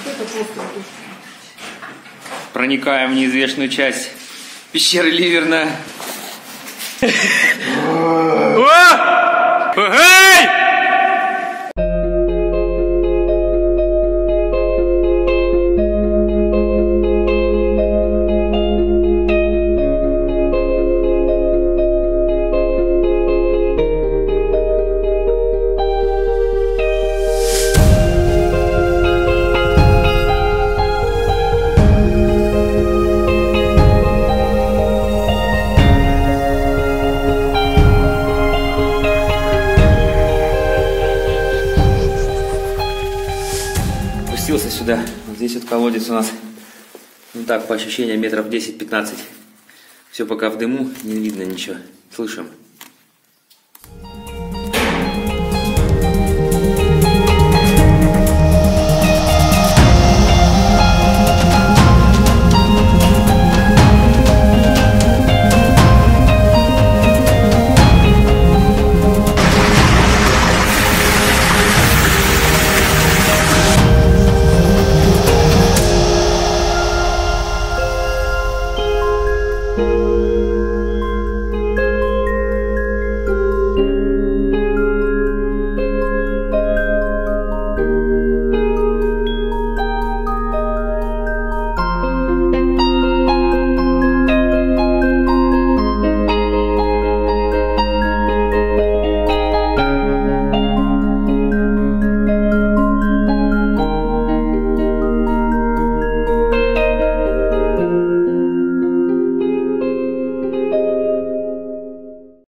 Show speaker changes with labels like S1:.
S1: Вот это просто вот.
S2: Проникаем в неизвестную часть пещеры Ливерна. Спустился сюда. Вот здесь вот колодец у нас, ну так, по ощущениям, метров 10-15. Все пока в дыму, не видно ничего. Слышим.